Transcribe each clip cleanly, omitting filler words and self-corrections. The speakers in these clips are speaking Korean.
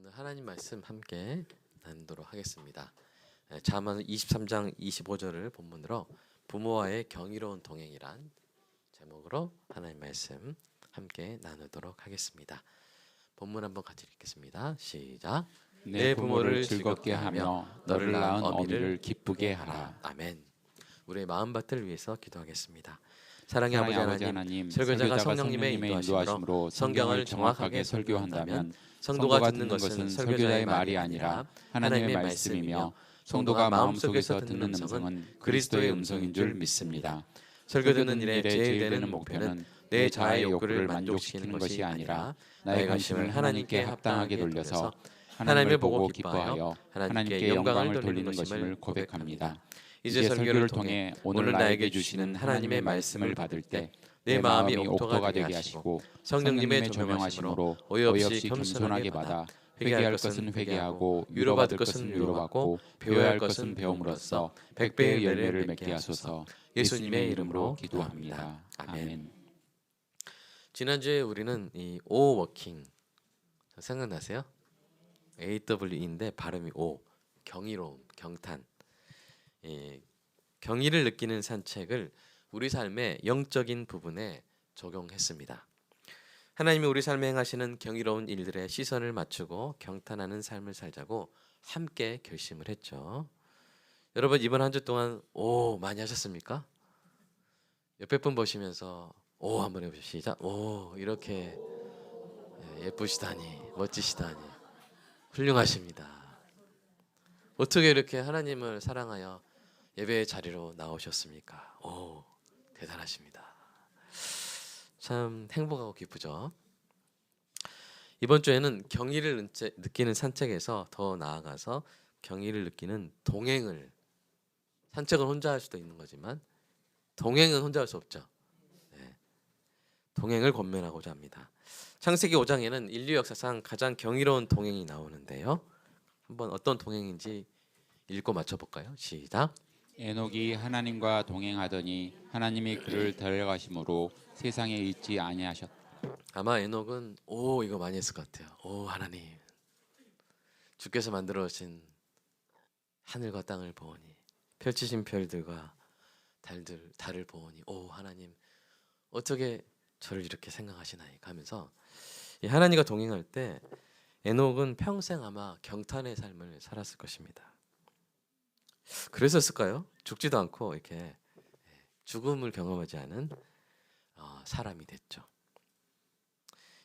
오늘 하나님 말씀 함께 나누도록 하겠습니다. 잠언 23장 25절을 본문으로 부모와의 경이로운 동행이란 제목으로 하나님 말씀 함께 나누도록 하겠습니다. 본문 한번 같이 읽겠습니다. 시작. 내 부모를 즐겁게 하며 너를 낳은 어미를 기쁘게 하라. 아멘. 우리의 마음밭을 위해서 기도하겠습니다. 사랑의 아버지 하나님, 설교자가 성령님의 인도하심으로 성경을 정확하게 설교한다면 성도가 듣는 것은 설교자의 말이 아니라 하나님의 말씀이며 성도가 마음속에서 듣는 음성은 그리스도의 음성인 줄 믿습니다. 설교 듣는 일에 제일 되는 목표는 내 자아의 욕구를 만족시키는 것이 아니라 나의 관심을 하나님께 합당하게 돌려서 하나님을 보고 기뻐하여 하나님께 영광을 돌리는 것임을 고백합니다. 이제 설교를 통해 오늘 나에게 주시는 하나님의 말씀을 받을 때 내 마음이 옥토가 되게 하시고 성령님의 조명하심으로 어이없이 겸손하게 받아 회개할 것은 회개하고 위로받을 것은 위로받고 배워야 할 것은 배움으로써 백배의 열매를 맺게 하소서. 예수님의 이름으로 기도합니다. 아멘. 지난주에 우리는 이 O 워킹 생각나세요? AWE인데 발음이 O, 경이로움, 경탄. 경의를 느끼는 산책을 우리 삶의 영적인 부분에 적용했습니다. 하나님이 우리 삶에 행하시는 경이로운 일들에 시선을 맞추고 경탄하는 삶을 살자고 함께 결심을 했죠. 여러분 이번 한 주 동안 오 많이 하셨습니까? 옆에 분 보시면서 오 한번 해보시죠. 시작. 오 이렇게 예쁘시다니 멋지시다니 훌륭하십니다. 어떻게 이렇게 하나님을 사랑하여 예배의 자리로 나오셨습니까? 오 대단하십니다. 참 행복하고 기쁘죠. 이번 주에는 경의를 느끼는 산책에서 더 나아가서 경의를 느끼는 동행을, 산책은 혼자 할 수도 있는 거지만 동행은 혼자 할 수 없죠. 네. 동행을 권면하고자 합니다. 창세기 5장에는 인류 역사상 가장 경이로운 동행이 나오는데요. 한번 어떤 동행인지 읽고 맞춰볼까요? 시작. 에녹이 하나님과 동행하더니 하나님이 그를 데려가심으로 세상에 있지 아니하셨다. 아마 에녹은 오 이거 많이 했을 것 같아요. 오 하나님 주께서 만들어 오신 하늘과 땅을 보오니 펼치신 별들과 달을 보오니 오 하나님 어떻게 저를 이렇게 생각하시나이까 하면서 이 하나님과 동행할 때 에녹은 평생 아마 경탄의 삶을 살았을 것입니다. 그랬었을까요? 죽지도 않고 이렇게 죽음을 경험하지 않은 사람이 됐죠.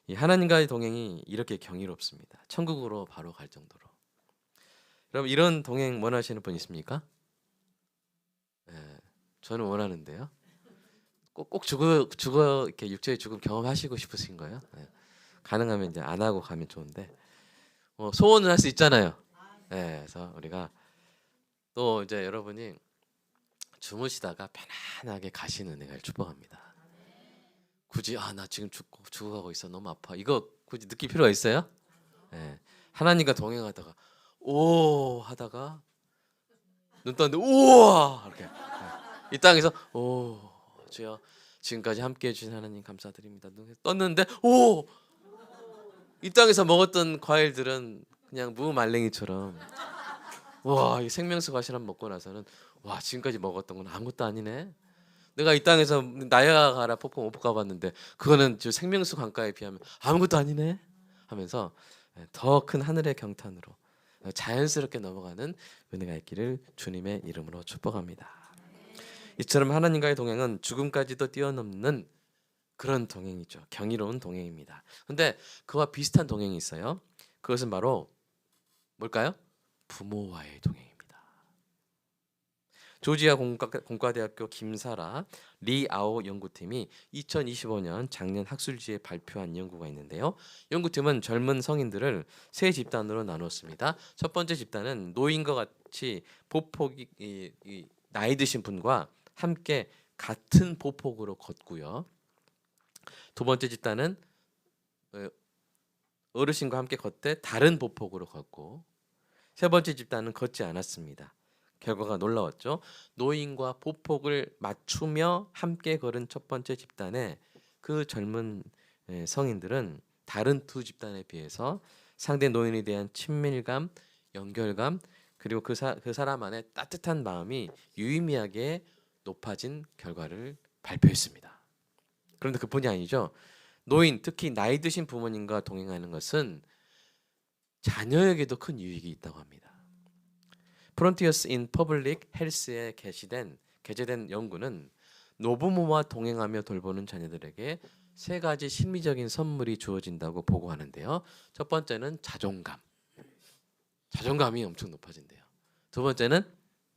이 하나님과의 동행이 이렇게 경이롭습니다. 천국으로 바로 갈 정도로. 여러분 이런 동행 원하시는 분 있습니까? 저는 원하는데요. 꼭 죽어 이렇게 육체의 죽음 경험하시고 싶으신 거예요? 가능하면 이제 안 하고 가면 좋은데 소원을 할 수 있잖아요. 그래서 우리가 또 이제 여러분이 주무시다가 편안하게 가시는 은혜를 축복합니다. 굳이 나 지금 죽어가고 있어 너무 아파 이거 굳이 느낄 필요가 있어요? 하나님과 동행하다가 오 하다가 눈 떴는데 우와 이렇게 이 땅에서 오 주여 지금까지 함께해 주신 하나님 감사드립니다. 눈 떴는데 오 이 땅에서 먹었던 과일들은 그냥 무말랭이처럼 와 이 생명수 과실 한번 먹고 나서는 와 지금까지 먹었던 건 아무것도 아니네. 내가 이 땅에서 나야가라 폭포 못 가봤는데 그거는 저 생명수 강가에 비하면 아무것도 아니네 하면서 더 큰 하늘의 경탄으로 자연스럽게 넘어가는 은혜가 있기를 주님의 이름으로 축복합니다. 이처럼 하나님과의 동행은 죽음까지도 뛰어넘는 그런 동행이죠. 경이로운 동행입니다. 근데 그와 비슷한 동행이 있어요. 그것은 바로 뭘까요? 부모와의 동행입니다. 조지아 공과대학교 김사라 리아오 연구팀이 2025년 작년 학술지에 발표한 연구가 있는데요. 연구팀은 젊은 성인들을 세 집단으로 나눴습니다. 첫 번째 집단은 노인과 같이 보폭이 나이 드신 분과 함께 같은 보폭으로 걷고요. 두 번째 집단은 어르신과 함께 걷되 다른 보폭으로 걷고 세 번째 집단은 걷지 않았습니다. 결과가 놀라웠죠. 노인과 보폭을 맞추며 함께 걸은 첫 번째 집단의 그 젊은 성인들은 다른 두 집단에 비해서 상대 노인에 대한 친밀감, 연결감, 그리고 그 사람 안에 따뜻한 마음이 유의미하게 높아진 결과를 발표했습니다. 그런데 그뿐이 아니죠. 노인, 특히 나이 드신 부모님과 동행하는 것은 자녀에게도 큰 유익이 있다고 합니다. Frontiers in Public Health에 게재된 연구는 노부모와 동행하며 돌보는 자녀들에게 세 가지 심리적인 선물이 주어진다고 보고하는데요. 첫 번째는 자존감이 엄청 높아진대요. 두 번째는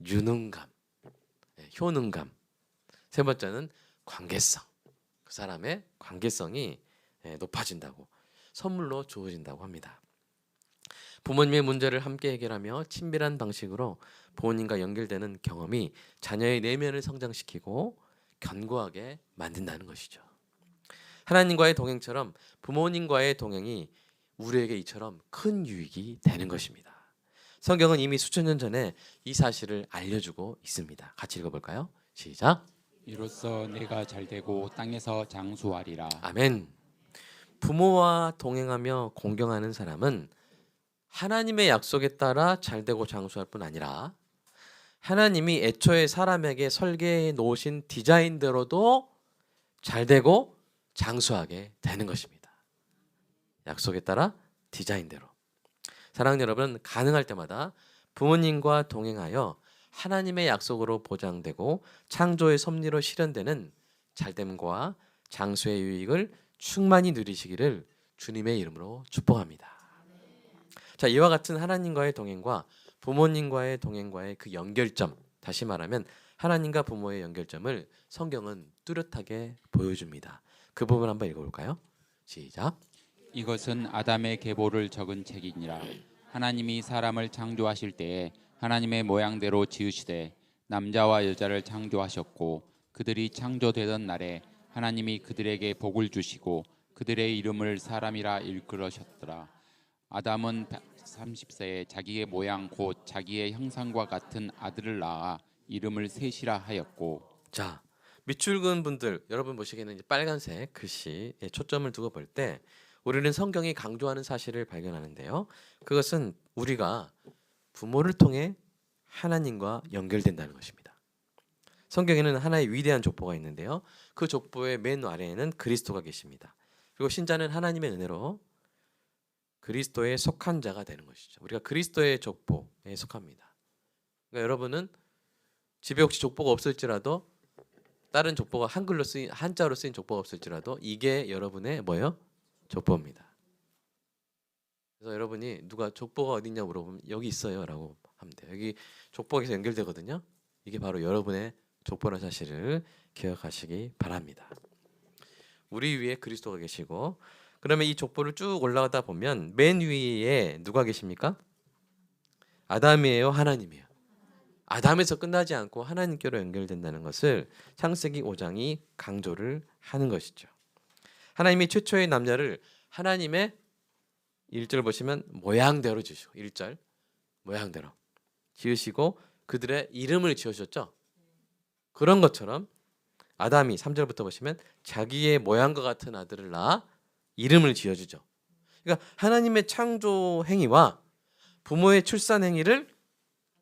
유능감, 효능감. 세 번째는 관계성. 그 사람의 관계성이 높아진다고, 선물로 주어진다고 합니다. 부모님의 문제를 함께 해결하며 친밀한 방식으로 부모님과 연결되는 경험이 자녀의 내면을 성장시키고 견고하게 만든다는 것이죠. 하나님과의 동행처럼 부모님과의 동행이 우리에게 이처럼 큰 유익이 되는 것입니다. 성경은 이미 수천 년 전에 이 사실을 알려주고 있습니다. 같이 읽어볼까요? 시작. 이로써 내가 잘되고 땅에서 장수하리라. 아멘. 부모와 동행하며 공경하는 사람은 하나님의 약속에 따라 잘되고 장수할 뿐 아니라 하나님이 애초에 사람에게 설계해 놓으신 디자인대로도 잘되고 장수하게 되는 것입니다. 약속에 따라 디자인대로. 사랑하는 여러분, 가능할 때마다 부모님과 동행하여 하나님의 약속으로 보장되고 창조의 섭리로 실현되는 잘됨과 장수의 유익을 충만히 누리시기를 주님의 이름으로 축복합니다. 자, 이와 같은 하나님과의 동행과 부모님과의 동행과의 그 연결점, 다시 말하면 하나님과 부모의 연결점을 성경은 뚜렷하게 보여줍니다. 그 부분 한번 읽어볼까요? 시작. 이것은 아담의 계보를 적은 책이니라. 하나님이 사람을 창조하실 때에 하나님의 모양대로 지으시되 남자와 여자를 창조하셨고 그들이 창조되던 날에 하나님이 그들에게 복을 주시고 그들의 이름을 사람이라 일컬으셨더라. 아담은 30세에 자기의 모양 곧 자기의 형상과 같은 아들을 낳아 이름을 셋이라 하였고. 자, 밑줄 그은 분들, 여러분 보시기에는 이제 빨간색 글씨에 초점을 두고 볼 때 우리는 성경이 강조하는 사실을 발견하는데요. 그것은 우리가 부모를 통해 하나님과 연결된다는 것입니다. 성경에는 하나의 위대한 족보가 있는데요. 그 족보의 맨 아래에는 그리스도가 계십니다. 그리고 신자는 하나님의 은혜로 그리스도에 속한 자가 되는 것이죠. 우리가 그리스도의 족보에 속합니다. 그러니까 여러분은 집에 혹시 족보가 없을지라도, 다른 족보가 한자로 쓰인 족보가 없을지라도 이게 여러분의 뭐예요? 족보입니다. 그래서 여러분이 누가 족보가 어디 있냐고 물어보면 여기 있어요라고 하면 돼요. 여기 족보에서 연결되거든요. 이게 바로 여러분의 족보라는 사실을 기억하시기 바랍니다. 우리 위에 그리스도가 계시고, 그러면 이 족보를 쭉 올라가다 보면 맨 위에 누가 계십니까? 아담이에요, 하나님이에요? 아담에서 끝나지 않고 하나님께로 연결된다는 것을 창세기 5장이 강조를 하는 것이죠. 하나님이 최초의 남녀를 하나님의 1절 보시면 모양대로 지으시고, 1절 모양대로 지으시고 그들의 이름을 지으셨죠. 그런 것처럼 아담이 3절부터 보시면 자기의 모양과 같은 아들을 낳아 이름을 지어주죠. 그러니까 하나님의 창조 행위와 부모의 출산 행위를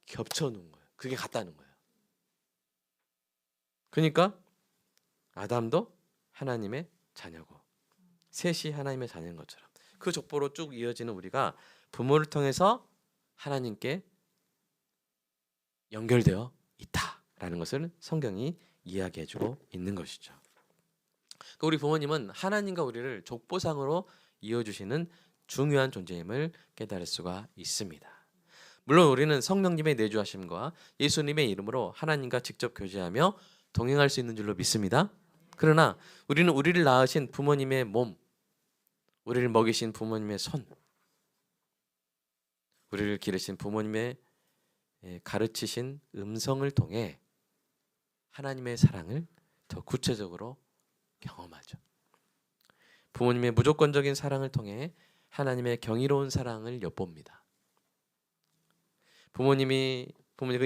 겹쳐놓은 거예요. 그게 같다는 거예요. 그러니까 아담도 하나님의 자녀고 셋이 하나님의 자녀인 것처럼 그 족보로 쭉 이어지는 우리가 부모를 통해서 하나님께 연결되어 있다라는 것을 성경이 이야기해주고 있는 것이죠. 우리 부모님은 하나님과 우리를 족보상으로 이어주시는 중요한 존재임을 깨달을 수가 있습니다. 물론 우리는 성령님의 내주하심과 예수님의 이름으로 하나님과 직접 교제하며 동행할 수 있는 줄로 믿습니다. 그러나 우리는 우리를 낳으신 부모님의 몸, 우리를 먹이신 부모님의 손, 우리를 기르신 부모님의 가르치신 음성을 통해 하나님의 사랑을 더 구체적으로 경험하죠. 부모님의 무조건적인 사랑을 통해 하나님의 경이로운 사랑을 엿봅니다. 부모님을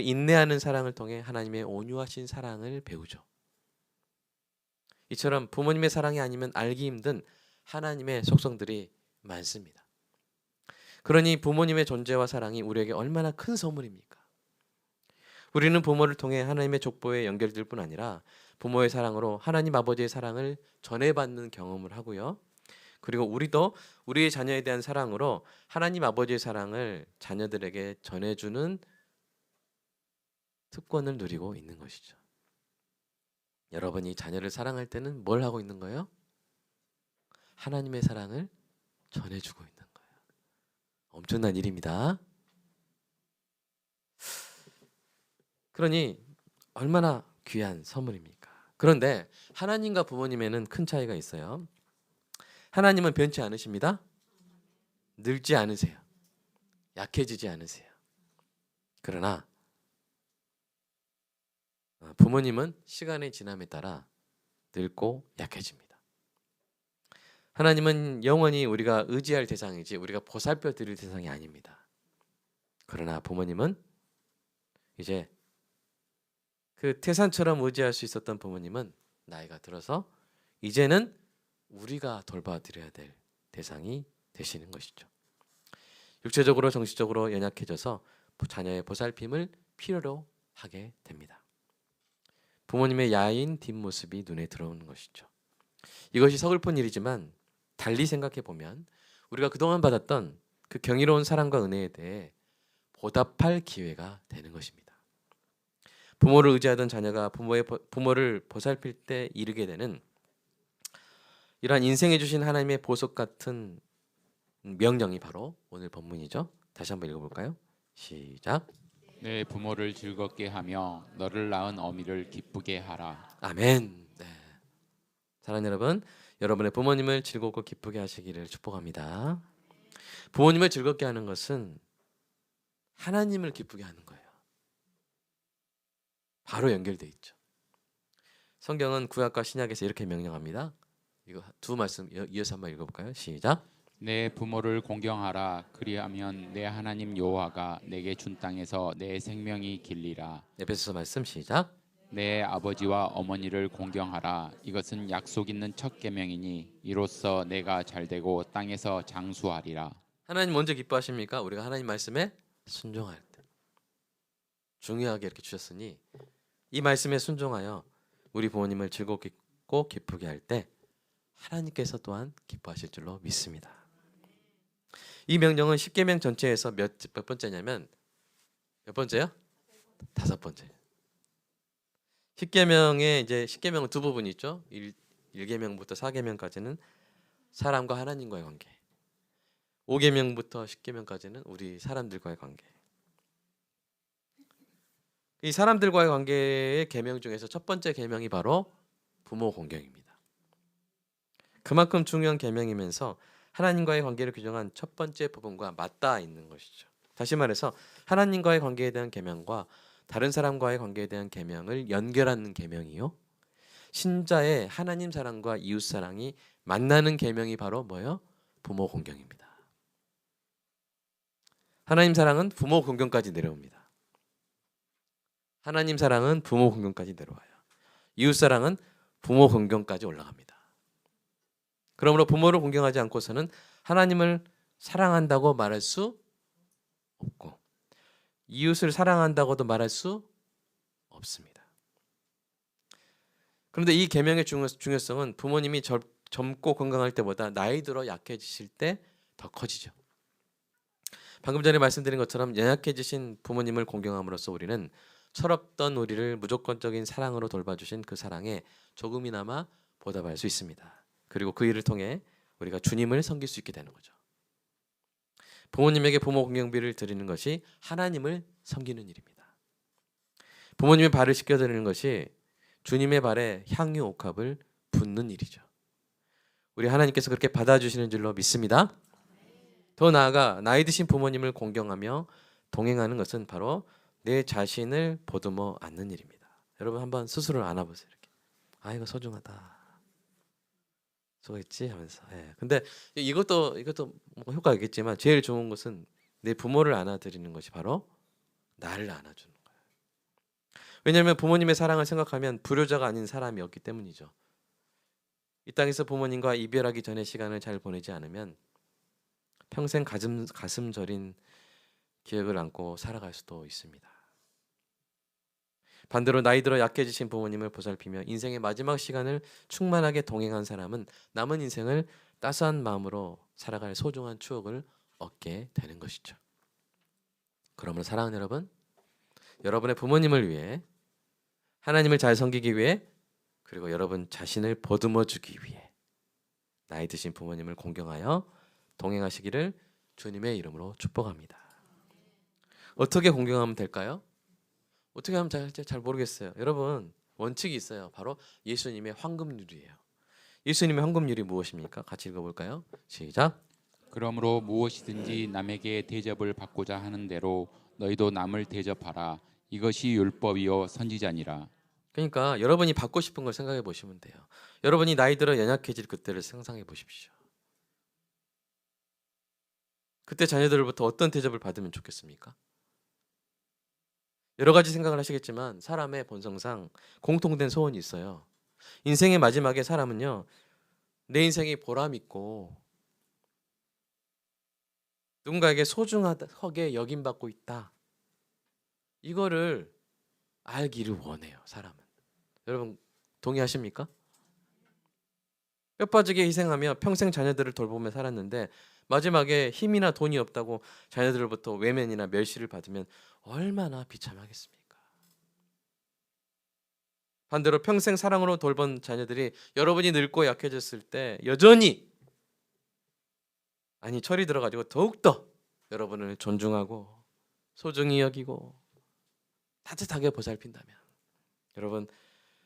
인내하는 사랑을 통해 하나님의 온유하신 사랑을 배우죠. 이처럼 부모님의 사랑이 아니면 알기 힘든 하나님의 속성들이 많습니다. 그러니 부모님의 존재와 사랑이 우리에게 얼마나 큰 선물입니까? 우리는 부모를 통해 하나님의 족보에 연결될 뿐 아니라 부모의 사랑으로 하나님 아버지의 사랑을 전해받는 경험을 하고요. 그리고 우리도 우리의 자녀에 대한 사랑으로 하나님 아버지의 사랑을 자녀들에게 전해주는 특권을 누리고 있는 것이죠. 여러분이 자녀를 사랑할 때는 뭘 하고 있는 거예요? 하나님의 사랑을 전해주고 있는 거예요. 엄청난 일입니다. 그러니 얼마나 귀한 선물입니까? 그런데 하나님과 부모님에는 큰 차이가 있어요. 하나님은 변치 않으십니다. 늙지 않으세요. 약해지지 않으세요. 그러나 부모님은 시간의 지남에 따라 늙고 약해집니다. 하나님은 영원히 우리가 의지할 대상이지 우리가 보살펴 드릴 대상이 아닙니다. 그러나 부모님은 이제 그 태산처럼 의지할 수 있었던 부모님은 나이가 들어서 이제는 우리가 돌봐드려야 될 대상이 되시는 것이죠. 육체적으로 정신적으로 연약해져서 자녀의 보살핌을 필요로 하게 됩니다. 부모님의 야인 뒷모습이 눈에 들어오는 것이죠. 이것이 서글픈 일이지만 달리 생각해 보면 우리가 그동안 받았던 그 경이로운 사랑과 은혜에 대해 보답할 기회가 되는 것입니다. 부모를 의지하던 자녀가 부모를 보살필 때 이르게 되는 이러한 인생에 주신 하나님의 보석 같은 명령이 바로 오늘 본문이죠. 다시 한번 읽어볼까요? 시작. 내 부모를 즐겁게 하며 너를 낳은 어미를 기쁘게 하라. 아멘. 네. 사랑하는 여러분, 여러분의 부모님을 즐겁고 기쁘게 하시기를 축복합니다. 부모님을 즐겁게 하는 것은 하나님을 기쁘게 하는 거예요. 바로 연결돼 있죠. 성경은 구약과 신약에서 이렇게 명령합니다. 이거 두 말씀 이어서 한번 읽어볼까요? 시작. 내 부모를 공경하라. 그리하면 내 하나님 여호와가 내게 준 땅에서 내 생명이 길리라. 에베소서 말씀 시작. 내 아버지와 어머니를 공경하라. 이것은 약속 있는 첫 계명이니 이로써 내가 잘되고 땅에서 장수하리라. 하나님 먼저 기뻐하십니까? 우리가 하나님 말씀에 순종할 때. 중요하게 이렇게 주셨으니 이 말씀에 순종하여 우리 부모님을 즐겁고 기쁘게 할 때 하나님께서 또한 기뻐하실 줄로 믿습니다. 이 명령은 십계명 전체에서 몇 번째냐면 몇 번째요? 5번째. 십계명에 이제 십계명은 두 부분이 있죠. 1계명부터 4계명까지는 사람과 하나님과의 관계. 5계명부터 10계명까지는 우리 사람들과의 관계. 이 사람들과의 관계의 계명 중에서 첫 번째 계명이 바로 부모 공경입니다. 그만큼 중요한 계명이면서 하나님과의 관계를 규정한 첫 번째 부분과 맞닿아 있는 것이죠. 다시 말해서 하나님과의 관계에 대한 계명과 다른 사람과의 관계에 대한 계명을 연결하는 계명이요. 신자의 하나님 사랑과 이웃 사랑이 만나는 계명이 바로 뭐예요? 부모 공경입니다. 하나님 사랑은 부모 공경까지 내려옵니다. 하나님 사랑은 부모 공경까지 내려와요. 이웃 사랑은 부모 공경까지 올라갑니다. 그러므로 부모를 공경하지 않고서는 하나님을 사랑한다고 말할 수 없고 이웃을 사랑한다고도 말할 수 없습니다. 그런데 이 계명의 중요성은 부모님이 젊고 건강할 때보다 나이 들어 약해지실 때 더 커지죠. 방금 전에 말씀드린 것처럼 연약해지신 부모님을 공경함으로써 우리는 철없던 우리를 무조건적인 사랑으로 돌봐주신 그 사랑에 조금이나마 보답할 수 있습니다. 그리고 그 일을 통해 우리가 주님을 섬길 수 있게 되는 거죠. 부모님에게 부모 공경비를 드리는 것이 하나님을 섬기는 일입니다. 부모님의 발을 씻겨드리는 것이 주님의 발에 향유 옥합을 붓는 일이죠. 우리 하나님께서 그렇게 받아주시는 줄로 믿습니다. 더 나아가 나이 드신 부모님을 공경하며 동행하는 것은 바로 내 자신을 보듬어 안는 일입니다. 여러분 한번 스스로를 안아보세요. 이렇게. 아 이거 소중하다. 수고했지 하면서. 예. 근데 이것도 뭐 효과가 있겠지만 제일 좋은 것은 내 부모를 안아드리는 것이 바로 나를 안아주는 거예요. 왜냐하면 부모님의 사랑을 생각하면 불효자가 아닌 사람이 없기 때문이죠. 이 땅에서 부모님과 이별하기 전에 시간을 잘 보내지 않으면 평생 가슴 저린 기억을 안고 살아갈 수도 있습니다. 반대로 나이 들어 약해지신 부모님을 보살피며 인생의 마지막 시간을 충만하게 동행한 사람은 남은 인생을 따스한 마음으로 살아갈 소중한 추억을 얻게 되는 것이죠. 그러므로 사랑하는 여러분, 여러분의 부모님을 위해, 하나님을 잘 섬기기 위해, 그리고 여러분 자신을 보듬어 주기 위해 나이 드신 부모님을 공경하여 동행하시기를 주님의 이름으로 축복합니다. 어떻게 공경하면 될까요? 어떻게 하면 잘 모르겠어요. 여러분, 원칙이 있어요. 바로 예수님의 황금률이에요. 예수님의 황금률이 무엇입니까? 같이 읽어볼까요? 시작. 그러므로 무엇이든지 남에게 대접을 받고자 하는 대로 너희도 남을 대접하라. 이것이 율법이요 선지자니라. 그러니까 여러분이 받고 싶은 걸 생각해 보시면 돼요. 여러분이 나이 들어 연약해질 그때를 상상해 보십시오. 그때 자녀들로부터 어떤 대접을 받으면 좋겠습니까? 여러 가지 생각을 하시겠지만 사람의 본성상 공통된 소원이 있어요. 인생의 마지막에 사람은요, 내 인생이 보람 있고 누군가에게 소중하게 여김받고 있다, 이거를 알기를 원해요. 사람은. 여러분 동의하십니까? 뼈 빠지게 희생하며 평생 자녀들을 돌보며 살았는데 마지막에 힘이나 돈이 없다고 자녀들로부터 외면이나 멸시를 받으면 얼마나 비참하겠습니까? 반대로 평생 사랑으로 돌본 자녀들이 여러분이 늙고 약해졌을 때 여전히, 아니 철이 들어가지고 더욱더 여러분을 존중하고 소중히 여기고 따뜻하게 보살핀다면 여러분,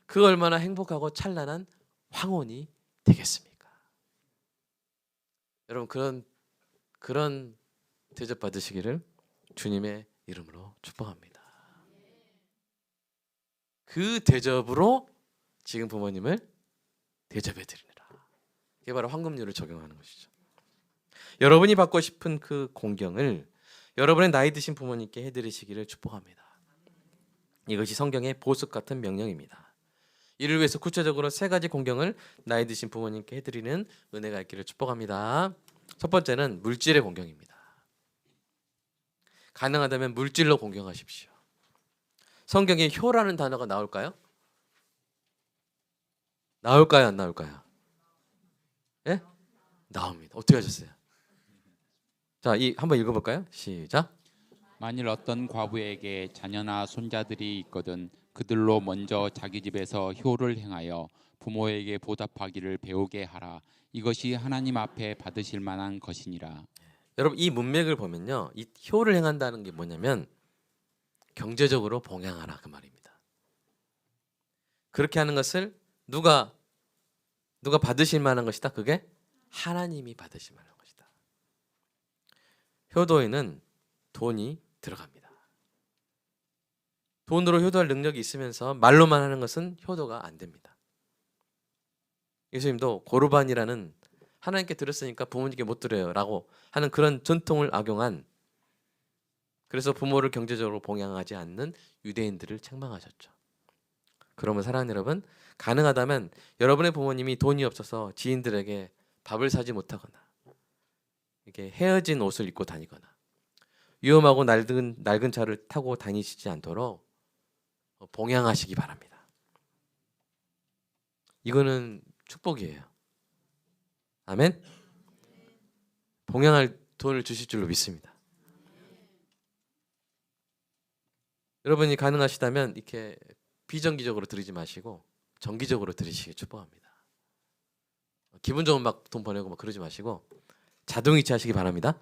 그 얼마나 행복하고 찬란한 황혼이 되겠습니까? 여러분, 그런 대접 받으시기를 주님의 이름으로 축복합니다. 그 대접으로 지금 부모님을 대접해 드리느라. 이게 바로 황금률을 적용하는 것이죠. 여러분이 받고 싶은 그 공경을 여러분의 나이 드신 부모님께 해드리시기를 축복합니다. 이것이 성경의 보석 같은 명령입니다. 이를 위해서 구체적으로 3가지 공경을 나이 드신 부모님께 해드리는 은혜가 있기를 축복합니다. 첫 번째는 물질의 공경입니다. 가능하다면 물질로 공경하십시오. 성경에 효라는 단어가 나올까요? 나올까요? 안 나올까요? 예? 나옵니다. 어떻게 하셨어요? 자, 한번 읽어볼까요? 시작. 만일 어떤 과부에게 자녀나 손자들이 있거든 그들로 먼저 자기 집에서 효를 행하여 부모에게 보답하기를 배우게 하라. 이것이 하나님 앞에 받으실 만한 것이니라. 여러분, 이 문맥을 보면요, 이 효를 행한다는 게 뭐냐면 경제적으로 봉양하라, 그 말입니다. 그렇게 하는 것을 누가 받으실 만한 것이다? 그게 하나님이 받으실 만한 것이다. 효도에는 돈이 들어갑니다. 돈으로 효도할 능력이 있으면서 말로만 하는 것은 효도가 안 됩니다. 예수님도 고르반이라는, 하나님께 드렸으니까 부모님께 못 드려요 라고 하는 그런 전통을 악용한, 그래서 부모를 경제적으로 봉양하지 않는 유대인들을 책망하셨죠. 그러면 사랑하는 여러분, 가능하다면 여러분의 부모님이 돈이 없어서 지인들에게 밥을 사지 못하거나 이렇게 헤어진 옷을 입고 다니거나 위험하고 낡은 차를 타고 다니시지 않도록 봉양하시기 바랍니다. 이거는 축복이에요. 아멘. 봉양할 돈을 주실 줄로 믿습니다. 여러분이 가능하시다면 이렇게 비정기적으로 드리지 마시고 정기적으로 드리시길 축복합니다. 기분 좋으면 막 돈 보내고 막 그러지 마시고 자동이체 하시기 바랍니다.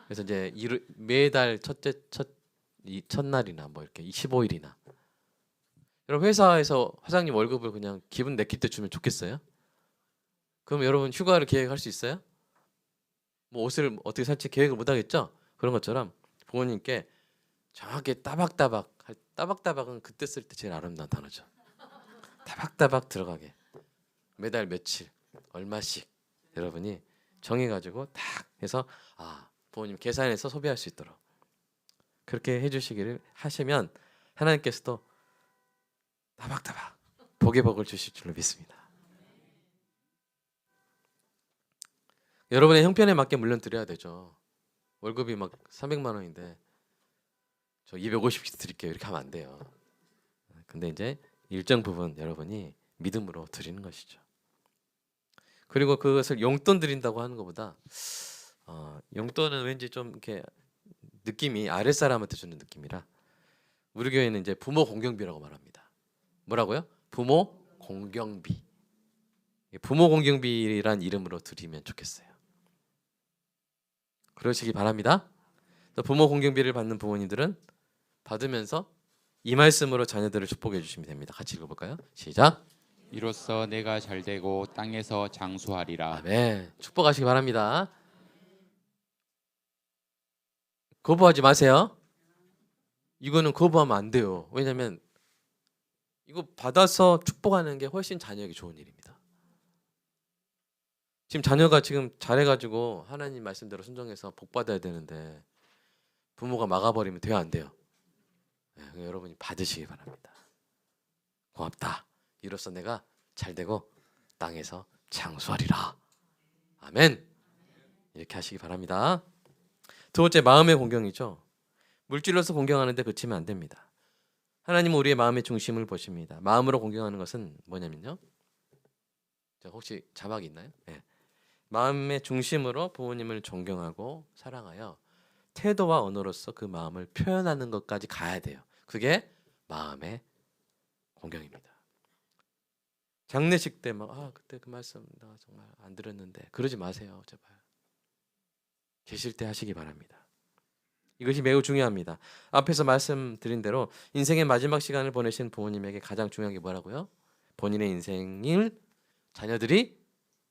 그래서 이제 매달 첫날이나 뭐 이렇게 15일이나, 여러분 회사에서 사장님 월급을 그냥 기분 내킬 때 주면 좋겠어요? 그럼 여러분 휴가를 계획할 수 있어요? 뭐 옷을 어떻게 살지 계획을 못 하겠죠? 그런 것처럼 부모님께 정확하게 따박따박은 그때 쓸 때 제일 아름다운 단어죠. 따박따박 들어가게 매달 며칠 얼마씩 여러분이 정해가지고 딱 해서 부모님 계산해서 소비할 수 있도록 그렇게 해주시기를 하시면 하나님께서도 따박따박 복의 복을 주실 줄로 믿습니다. 여러분의 형편에 맞게 물론 드려야 되죠. 월급이 막 300만 원인데 저 250씩 드릴게요. 이렇게 하면 안 돼요. 근데 이제 일정 부분 여러분이 믿음으로 드리는 것이죠. 그리고 그것을 용돈 드린다고 하는 것보다 용돈은 왠지 좀 이렇게 느낌이 아랫사람한테 주는 느낌이라 우리 교회는 이제 부모 공경비라고 말합니다. 뭐라고요? 부모 공경비. 부모 공경비란 이름으로 드리면 좋겠어요. 그러시기 바랍니다. 또 부모 공경비를 받는 부모님들은 받으면서 이 말씀으로 자녀들을 축복해 주시면 됩니다. 같이 읽어볼까요? 시작. 이로써 내가 잘되고 땅에서 장수하리라. 아멘. 축복하시기 바랍니다. 거부하지 마세요. 이거는 거부하면 안 돼요. 왜냐하면 이거 받아서 축복하는 게 훨씬 자녀에게 좋은 일입니다. 지금 자녀가 지금 잘해가지고 하나님 말씀대로 순종해서 복 받아야 되는데 부모가 막아버리면 돼요, 안 돼요? 네, 여러분이 받으시기 바랍니다. 고맙다. 이로써 내가 잘되고 땅에서 장수하리라. 아멘. 이렇게 하시기 바랍니다. 두 번째, 마음의 공경이죠. 물질로서 공경하는데 그치면 안 됩니다. 하나님은 우리의 마음의 중심을 보십니다. 마음으로 공경하는 것은 뭐냐면요. 혹시 자막이 있나요? 네. 마음의 중심으로 부모님을 존경하고 사랑하여 태도와 언어로서 그 마음을 표현하는 것까지 가야 돼요. 그게 마음의 공경입니다. 장례식 때 막 그때 그 말씀 나 정말 안 들었는데 그러지 마세요. 제발. 계실 때 하시기 바랍니다. 이것이 매우 중요합니다. 앞에서 말씀드린 대로 인생의 마지막 시간을 보내신 부모님에게 가장 중요한 게 뭐라고요? 본인의 인생을 자녀들이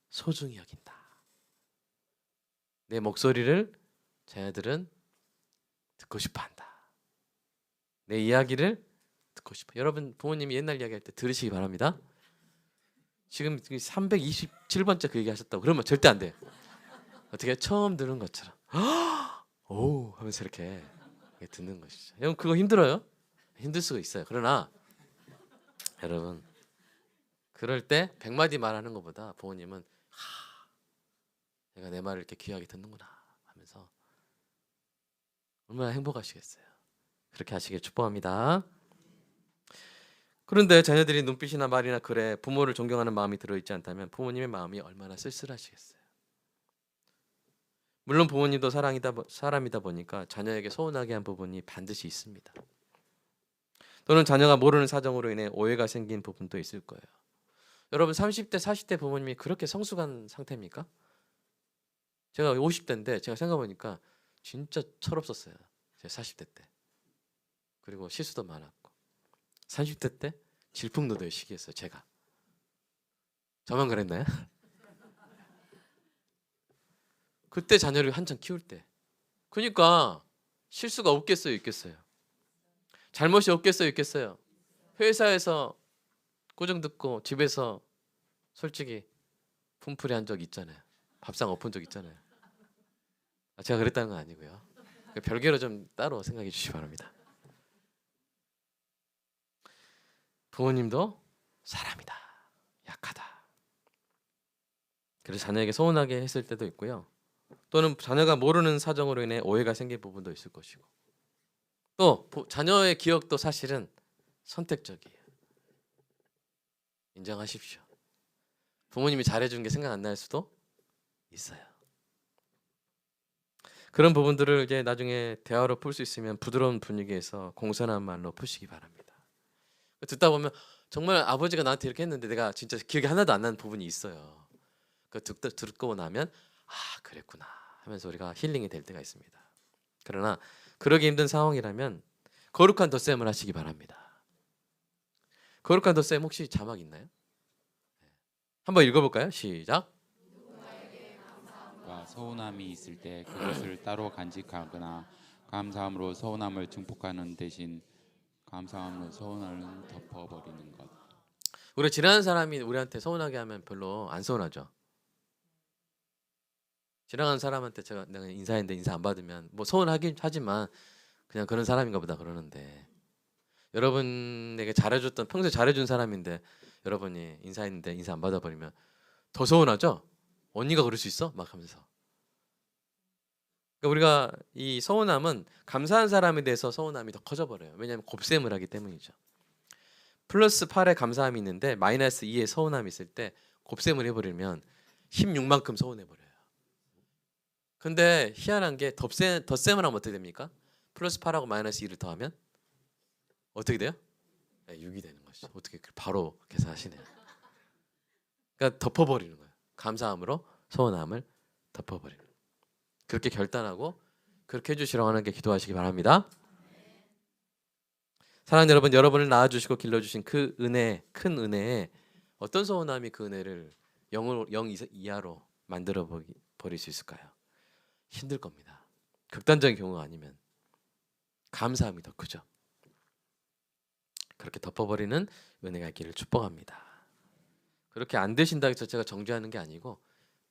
소중히 여긴다. 내 목소리를 자녀들은 듣고 싶어한다. 내 이야기를 듣고 싶어. 여러분 부모님이 옛날 이야기할 때 들으시기 바랍니다. 지금 327번째 그 얘기 하셨다고 그러면 절대 안 돼. 어떻게 처음 들은 것처럼 오 하면서 이렇게 듣는 것이죠. 여러분 그거 힘들어요? 힘들 수가 있어요. 그러나 여러분 그럴 때 100마디 말하는 것보다 부모님은 내가 내 말을 이렇게 귀하게 듣는구나 하면서 얼마나 행복하시겠어요. 그렇게 하시길 축복합니다. 그런데 자녀들이 눈빛이나 말이나 글에 부모를 존경하는 마음이 들어있지 않다면 부모님의 마음이 얼마나 쓸쓸하시겠어요. 물론 부모님도 사람이다 보니까 자녀에게 서운하게 한 부분이 반드시 있습니다. 또는 자녀가 모르는 사정으로 인해 오해가 생긴 부분도 있을 거예요. 여러분 30대 40대 부모님이 그렇게 성숙한 상태입니까? 제가 50대인데 제가 생각해보니까 진짜 철없었어요. 제가 40대 때. 그리고 실수도 많았고 30대 때 질풍노도의 시기였어요. 제가. 저만 그랬나요? 그때 자녀를 한참 키울 때. 그러니까 실수가 없겠어요, 있겠어요? 잘못이 없겠어요, 있겠어요? 회사에서 꾸중 듣고 집에서 솔직히 품풀이 한 적 있잖아요. 밥상 엎은 적 있잖아요. 제가 그랬다는 건 아니고요. 별개로 좀 따로 생각해 주시기 바랍니다. 부모님도 사람이다. 약하다. 그래서 자녀에게 서운하게 했을 때도 있고요. 또는 자녀가 모르는 사정으로 인해 오해가 생긴 부분도 있을 것이고 또 자녀의 기억도 사실은 선택적이에요. 인정하십시오. 부모님이 잘해준 게 생각 안 날 수도 있어요. 그런 부분들을 이제 나중에 대화로 풀 수 있으면 부드러운 분위기에서 공손한 말로 푸시기 바랍니다. 듣다 보면 정말 아버지가 나한테 이렇게 했는데 내가 진짜 기억이 하나도 안 나는 부분이 있어요. 그 듣고 나면 그랬구나 하면서 우리가 힐링이 될 때가 있습니다. 그러나 그러기 힘든 상황이라면 거룩한 덧셈을 하시기 바랍니다. 거룩한 덧셈 혹시 자막 있나요? 한번 읽어볼까요? 시작. 서운함이 있을 때 그것을 따로 간직하거나 감사함으로 서운함을 증폭하는 대신 감사함으로 서운함을 덮어버리는 것. 우리 지나는 사람이 우리한테 서운하게 하면 별로 안 서운하죠. 지나가는 사람한테 내가 인사했는데 인사 안 받으면 뭐 서운하긴 하지만 그냥 그런 사람인가 보다 그러는데 여러분에게 잘해줬던 평소에 잘해준 사람인데 여러분이 인사했는데 인사 안 받아버리면 더 서운하죠? 언니가 그럴 수 있어? 막 하면서 그러니까 우리가 이 서운함은 감사한 사람에 대해서 서운함이 더 커져 버려요. 왜냐하면 곱셈을 하기 때문이죠. 플러스 8에 감사함이 있는데 마이너스 2에 서운함이 있을 때 곱셈을 해버리면 16만큼 서운해 버려요. 근데 희한한 게 덧셈을 하면 어떻게 됩니까? 플러스 8하고 마이너스 2를 더하면 어떻게 돼요? 네, 6이 되는 것이죠. 어떻게 바로 계산하시네요. 그러니까 덮어버리는 거예요. 감사함으로 서운함을 덮어버리는 거예요. 그렇게 결단하고 그렇게 해주시라고 하나님께 기도하시기 바랍니다. 사랑하는 여러분, 여러분을 낳아주시고 길러주신 그 은혜, 큰 은혜에 어떤 서운함이 그 은혜를 0 이하로 만들어 버릴 수 있을까요? 힘들 겁니다. 극단적인 경우가 아니면 감사함이 더 크죠. 그렇게 덮어버리는 은혜가 있기를 축복합니다. 그렇게 안 되신다고 해서 제가 정죄하는 게 아니고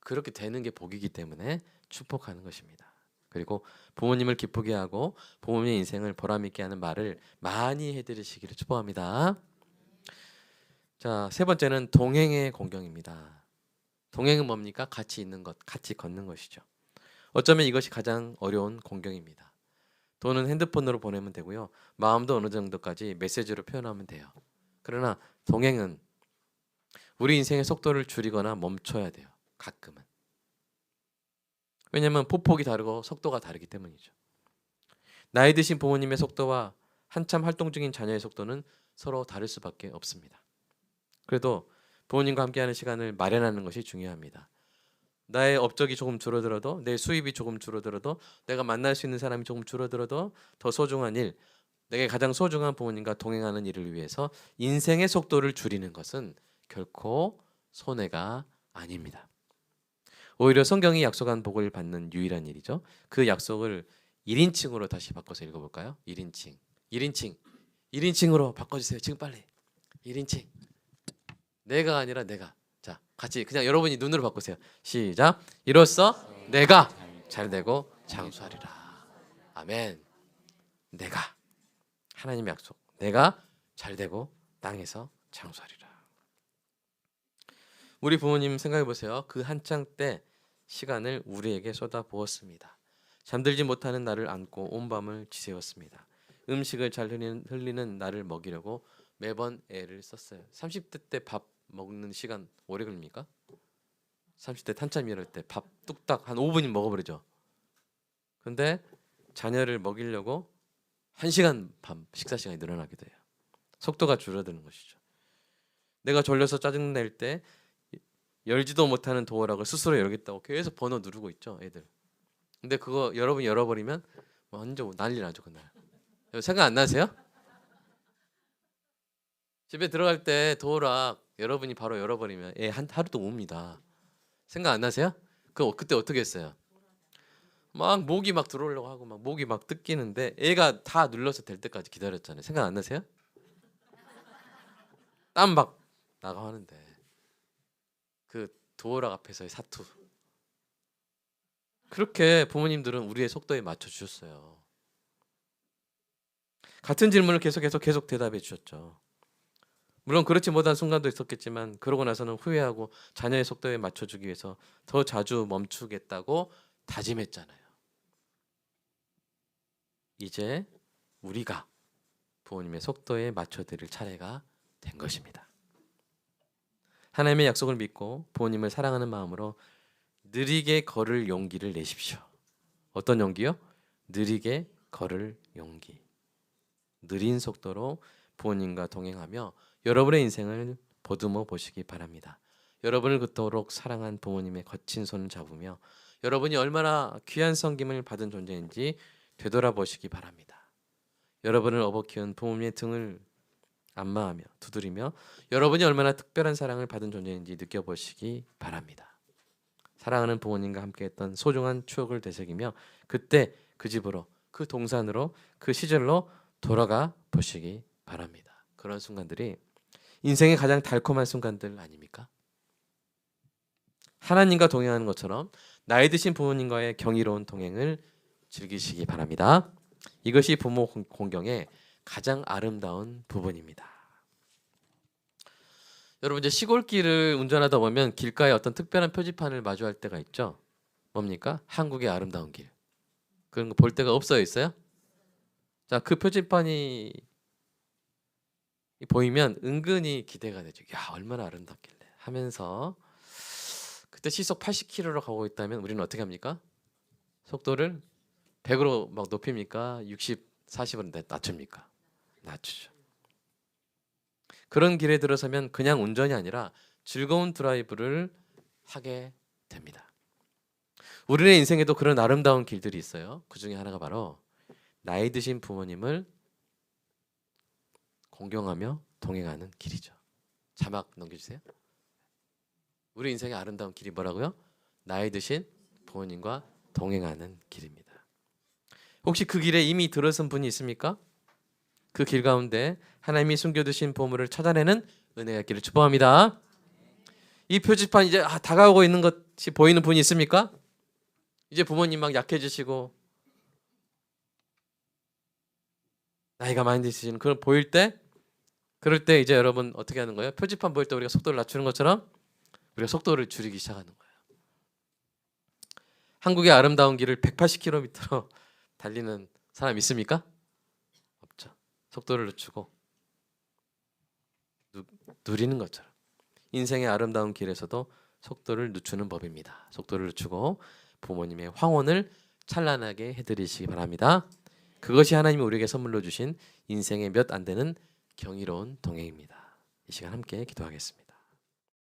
그렇게 되는 게 복이기 때문에 축복하는 것입니다. 그리고 부모님을 기쁘게 하고 부모님의 인생을 보람있게 하는 말을 많이 해드리시기를 축복합니다. 자, 세 번째는 동행의 공경입니다. 동행은 뭡니까? 같이 있는 것, 같이 걷는 것이죠. 어쩌면 이것이 가장 어려운 공경입니다. 돈은 핸드폰으로 보내면 되고요. 마음도 어느 정도까지 메시지로 표현하면 돼요. 그러나 동행은 우리 인생의 속도를 줄이거나 멈춰야 돼요. 가끔은. 왜냐하면 폭폭이 다르고 속도가 다르기 때문이죠. 나이 드신 부모님의 속도와 한참 활동 중인 자녀의 속도는 서로 다를 수밖에 없습니다. 그래도 부모님과 함께하는 시간을 마련하는 것이 중요합니다. 나의 업적이 조금 줄어들어도, 내 수입이 조금 줄어들어도, 내가 만날 수 있는 사람이 조금 줄어들어도 더 소중한 일, 내게 가장 소중한 부모님과 동행하는 일을 위해서 인생의 속도를 줄이는 것은 결코 손해가 아닙니다. 오히려 성경이 약속한 복을 받는 유일한 일이죠. 그 약속을 1인칭으로 다시 바꿔서 읽어볼까요? 1인칭, 1인칭, 1인칭으로 바꿔주세요. 지금 빨리. 1인칭. 내가 아니라 내가. 자, 같이 그냥 여러분이 눈으로 바꾸세요. 시작. 이로써 내가 잘되고 장수하리라. 아멘. 내가, 하나님의 약속. 내가 잘되고 땅에서 장수하리라. 우리 부모님 생각해 보세요. 그 한창 때 시간을 우리에게 쏟아 부었습니다. 잠들지 못하는 나를 안고 온 밤을 지새웠습니다. 음식을 잘 흘리는 나를 먹이려고 매번 애를 썼어요. 30대 때 밥 먹는 시간 오래 걸립니까? 30대 탄참 이럴 때 밥 뚝딱 한 5분이면 먹어버리죠. 근데 자녀를 먹이려고 1시간 반 식사 시간이 늘어나게 돼요. 속도가 줄어드는 것이죠. 내가 졸려서 짜증낼 때 열지도 못하는 도어락을 스스로 열겠다고 계속 번호 누르고 있죠, 애들. 근데 그거 여러분이 열어버리면 완전 난리 나죠, 그날. 생각 안 나세요? 집에 들어갈 때 도어락 여러분이 바로 열어버리면 애 하루 또 옵니다. 생각 안 나세요? 그때 어떻게 했어요? 막 모기 막 들어오려고 하고 막 모기 막 뜯기는데 애가 다 눌러서 될 때까지 기다렸잖아요. 생각 안 나세요? 땀 막 나가 하는데 그 도어락 앞에서의 사투. 그렇게 부모님들은 우리의 속도에 맞춰 주셨어요. 같은 질문을 계속 대답해 주셨죠. 물론 그렇지 못한 순간도 있었겠지만 그러고 나서는 후회하고 자녀의 속도에 맞춰주기 위해서 더 자주 멈추겠다고 다짐했잖아요. 이제 우리가 부모님의 속도에 맞춰드릴 차례가 된 것입니다. 하나님의 약속을 믿고 부모님을 사랑하는 마음으로 느리게 걸을 용기를 내십시오. 어떤 용기요? 느리게 걸을 용기. 느린 속도로 부모님과 동행하며 여러분의 인생을 보듬어 보시기 바랍니다. 여러분을 그토록 사랑한 부모님의 거친 손을 잡으며 여러분이 얼마나 귀한 섬김을 받은 존재인지 되돌아보시기 바랍니다. 여러분을 업어 키운 부모님의 등을 안마하며 두드리며 여러분이 얼마나 특별한 사랑을 받은 존재인지 느껴보시기 바랍니다. 사랑하는 부모님과 함께했던 소중한 추억을 되새기며 그때 그 집으로, 그 동산으로, 그 시절로 돌아가 보시기 바랍니다. 그런 순간들이 인생의 가장 달콤한 순간들 아닙니까? 하나님과 동행하는 것처럼 나이 드신 부모님과의 경이로운 동행을 즐기시기 바랍니다. 이것이 부모 공경의 가장 아름다운 부분입니다. 여러분, 이제 시골길을 운전하다 보면 길가에 어떤 특별한 표지판을 마주할 때가 있죠. 뭡니까? 한국의 아름다운 길. 그런 거 볼 데가 없어요, 있어요? 자, 그 표지판이 보이면 은근히 기대가 되죠. 야, 얼마나 아름답길래 하면서 그때 시속 80km로 가고 있다면 우리는 어떻게 합니까? 속도를 100으로 막 높입니까? 60, 40으로 낮춥니까? 낮추죠. 그런 길에 들어서면 그냥 운전이 아니라 즐거운 드라이브를 하게 됩니다. 우리의 인생에도 그런 아름다운 길들이 있어요. 그 중에 하나가 바로 나이 드신 부모님을 공경하며 동행하는 길이죠. 자막 넘겨주세요. 우리 인생의 아름다운 길이 뭐라고요? 나이 드신 부모님과 동행하는 길입니다. 혹시 그 길에 이미 들어선 분이 있습니까? 그 길 가운데 하나님이 숨겨두신 보물을 찾아내는 은혜가 있기를 축복합니다. 이 표지판 이제 다가오고 있는 것이 보이는 분이 있습니까? 이제 부모님 막 약해지시고 나이가 많이 드시는 그런 보일 때, 그럴 때 이제 여러분 어떻게 하는 거예요? 표지판 보일 때 우리가 속도를 낮추는 것처럼 우리가 속도를 줄이기 시작하는 거예요. 한국의 아름다운 길을 180km로 달리는 사람 있습니까? 없죠. 속도를 늦추고 누리는 것처럼 인생의 아름다운 길에서도 속도를 늦추는 법입니다. 속도를 늦추고 부모님의 황혼을 찬란하게 해드리시기 바랍니다. 그것이 하나님이 우리에게 선물로 주신 인생의 몇 안 되는 경이로운 동행입니다. 이 시간 함께 기도하겠습니다.